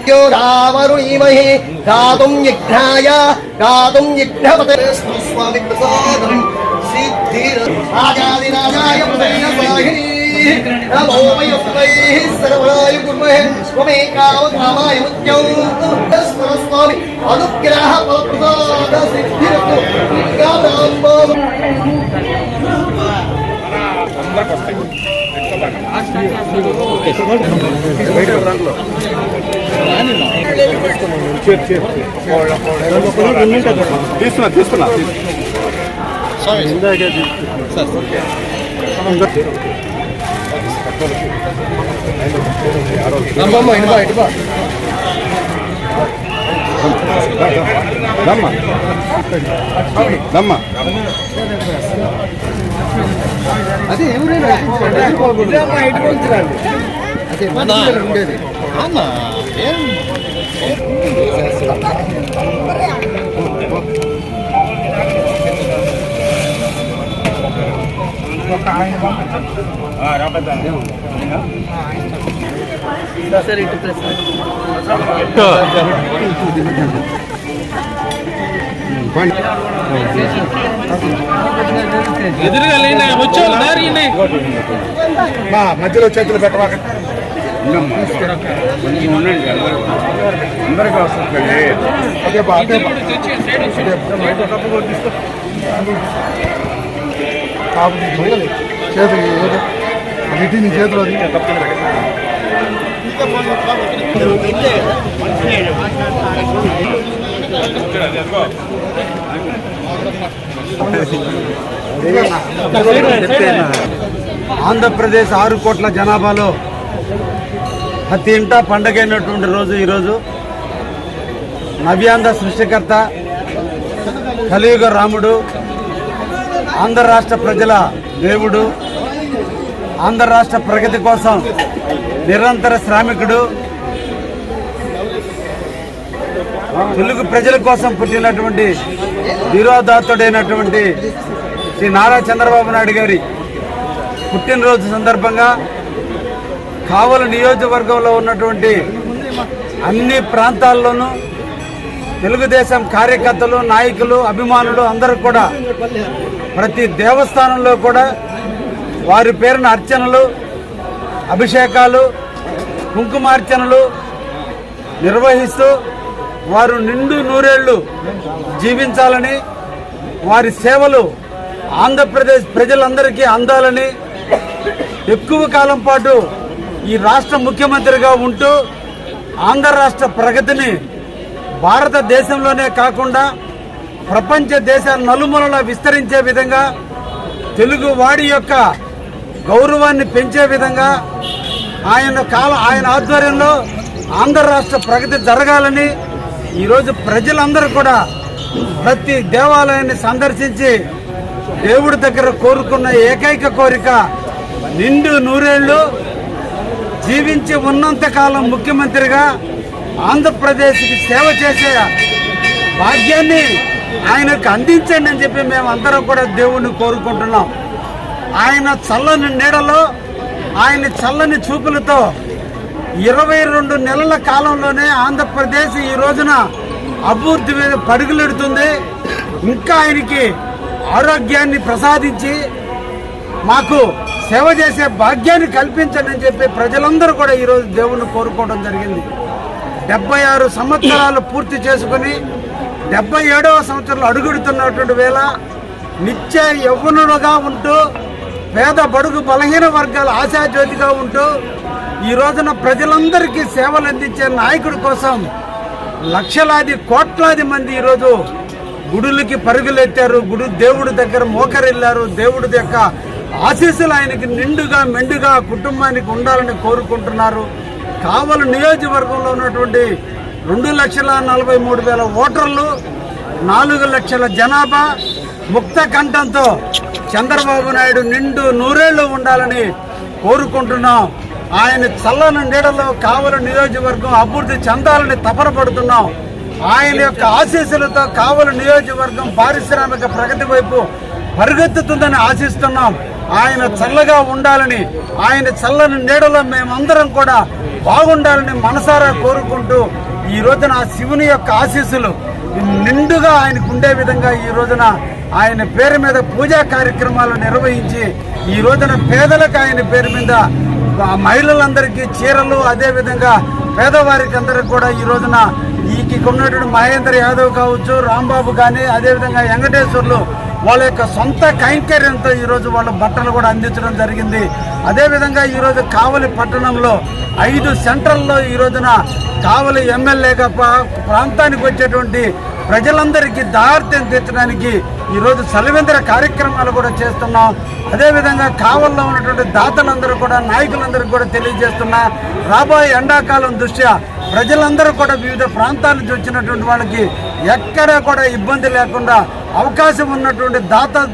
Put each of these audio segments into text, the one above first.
रावरुणीमहे गातुं यज्ञाय गातुं यज्ञपते स्वामी प्रसादं सिद्धिर राजाधिराजाय प्रसन्नसाहिनी नमो वयस्वैः सर्वणाय गुरुमहे त्वमेकावतामाय मुख्यं स्वामी अनुग्रह फलप्रसाद सिद्धिरस्तु తీసుకున్నా అదే ఎవరైనా ఉండేది ఎదురుగా లేని వచ్చే దారి మధ్యలో చేతులు పెట్టవాక అందరికీ వస్తుంది అదే చేతులు అన్నిటి నీ చేతులు ఆంధ్రప్రదేశ్ 6 కోట్ల జనాభాలో ప్రతి ఇంటా పండగైనటువంటి రోజు ఈరోజు. నవ్యాంధ్ర సృష్టికర్త కలియుగ రాముడు, ఆంధ్ర రాష్ట్ర ప్రజల దేవుడు, ఆంధ్ర రాష్ట్ర ప్రగతి కోసం నిరంతర శ్రామికుడు, తెలుగు ప్రజల కోసం పుట్టినటువంటి ధీరోదాత్తుడైనటువంటి శ్రీ నారా చంద్రబాబు నాయుడు గారి పుట్టినరోజు సందర్భంగా కావలి నియోజకవర్గంలో ఉన్నటువంటి అన్ని ప్రాంతాల్లోనూ తెలుగుదేశం కార్యకర్తలు, నాయకులు, అభిమానులు అందరూ కూడా ప్రతి దేవస్థానంలో కూడా వారి పేరున అర్చనలు, అభిషేకాలు, కుంకుమార్చనలు నిర్వహిస్తూ వారు నిండు నూరేళ్లు జీవించాలని, వారి సేవలు ఆంధ్రప్రదేశ్ ప్రజలందరికీ అందాలని, ఎక్కువ కాలం పాటు ఈ రాష్ట్ర ముఖ్యమంత్రిగా ఉంటూ ఆంధ్ర రాష్ట్ర ప్రగతిని భారతదేశంలోనే కాకుండా ప్రపంచ దేశాల నలుమూలలా విస్తరించే విధంగా, తెలుగు వాడి యొక్క గౌరవాన్ని పెంచే విధంగా ఆయన ఆధ్వర్యంలో ఆంధ్ర రాష్ట్ర ప్రగతి జరగాలని ఈరోజు ప్రజలందరూ కూడా ప్రతి దేవాలయాన్ని సందర్శించి దేవుడి దగ్గర కోరుకున్న ఏకైక కోరిక నిండు నూరేళ్లు జీవించి ఉన్నంతకాలం ముఖ్యమంత్రిగా ఆంధ్రప్రదేశ్కి సేవ చేసే భాగ్యాన్ని ఆయనకు అందించండి అని చెప్పి మేమందరం కూడా దేవుణ్ణి కోరుకుంటున్నాం. ఆయన చల్లని నీడలో, ఆయన చల్లని చూపులతో 22 నెలల కాలంలోనే ఆంధ్రప్రదేశ్ ఈ రోజున అభివృద్ధి మీద పరుగులెడుతుంది. ఇంకా ఆయనకి ఆరోగ్యాన్ని ప్రసాదించి మాకు సేవ చేసే భాగ్యాన్ని కల్పించండి అని చెప్పి ప్రజలందరూ కూడా ఈరోజు దేవుణ్ణి కోరుకోవడం జరిగింది. 76 సంవత్సరాలు పూర్తి చేసుకుని 77వ సంవత్సరంలో అడుగుడుతున్నటువంటి వేళ నిత్య యవ్వనుడుగా ఉంటూ పేద బడుగు బలహీన వర్గాల ఆశాజ్యోతిగా ఉంటూ ఈ రోజున ప్రజలందరికీ సేవలు అందించే నాయకుడి కోసం లక్షలాది కోట్లాది మంది ఈరోజు గుడులకి పరుగులెత్తారు, దేవుడి దగ్గర మోకరిల్లారు. దేవుడి యొక్క ఆశీస్సులు ఆయనకి నిండుగా మెండుగా కుటుంబానికి ఉండాలని కోరుకుంటున్నారు. కావలి నియోజకవర్గంలో ఉన్నటువంటి 2,43,000 ఓటర్లు, 4 లక్షల జనాభా ముక్త కంఠంతో చంద్రబాబు నాయుడు నిండు నూరేళ్లు ఉండాలని కోరుకుంటున్నాం. ఆయన చల్లని నీడలో కావలి నియోజకవర్గం అభివృద్ధి చెందాలని తపనపడుతున్నాం. ఆయన యొక్క ఆశీస్సులతో కావలి నియోజకవర్గం పారిశ్రామిక ప్రగతి వైపు పరిగెత్తుతుందని ఆశిస్తున్నాం. ఆయన చల్లగా ఉండాలని, ఆయన చల్లని నీడలో మేమందరం కూడా బాగుండాలని మనసారా కోరుకుంటూ ఈ రోజున ఆ శివుని యొక్క ఆశీస్సులు నిండుగా ఆయనకు ఉండే విధంగా ఈ రోజున ఆయన పేరు మీద పూజా కార్యక్రమాలు నిర్వహించి ఈ రోజున పేదలకు ఆయన పేరు మీద మహిళలందరికీ చీరలు, అదేవిధంగా పేదవారికి అందరికి కూడా ఈ రోజున ఉన్నటువంటి మహేంద్ర యాదవ్ కావచ్చు, రాంబాబు కానీ, అదేవిధంగా వెంకటేశ్వర్లు వాళ్ళ యొక్క సొంత కైంకర్యంతో ఈరోజు వాళ్ళ బట్టలు కూడా అందించడం జరిగింది. అదేవిధంగా ఈరోజు కావలి పట్టణంలో 5 సెంటర్లలో ఈ రోజున కావలి ఎమ్మెల్యేగా ప్రాంతానికి వచ్చేటువంటి ప్రజలందరికీ దారితీయం తీర్చడానికి ఈరోజు సలివేంద్ర కార్యక్రమాలు కూడా చేస్తున్నాం. అదేవిధంగా కావల్లో ఉన్నటువంటి దాతలందరూ కూడా, నాయకులందరూ కూడా తెలియజేస్తున్నా, రాబోయే ఎండాకాలం దృష్ట్యా ప్రజలందరూ కూడా వివిధ ప్రాంతాల నుంచి వచ్చినటువంటి వాళ్ళకి ఎక్కడా కూడా ఇబ్బంది లేకుండా అవకాశం ఉన్నటువంటి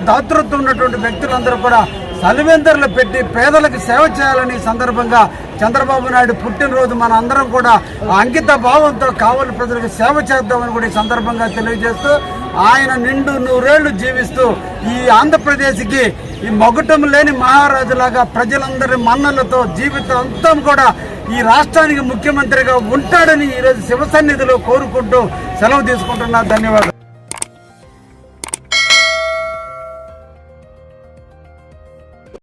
దాతృత్వం ఉన్నటువంటి వ్యక్తులందరూ కూడా సలివేందర్లు పెట్టి పేదలకు సేవ చేయాలని సందర్భంగా చంద్రబాబు నాయుడు పుట్టినరోజు మన అందరం కూడా అంకిత భావంతో కావలి ప్రజలకు సేవ చేద్దామని కూడా ఈ సందర్భంగా తెలియజేస్తూ ఆయన నిండు 100 ఏళ్లు జీవిస్తూ ఈ ఆంధ్రప్రదేశ్కి ఈ మొగటం లేని మహారాజులాగా ప్రజలందరి మన్నలతో జీవితం అంతా కూడా ఈ రాష్ట్రానికి ముఖ్యమంత్రిగా ఉంటాడని ఈరోజు శివ సన్నిధిలో కోరుకుంటూ సెలవు తీసుకుంటున్నా. ధన్యవాదాలు.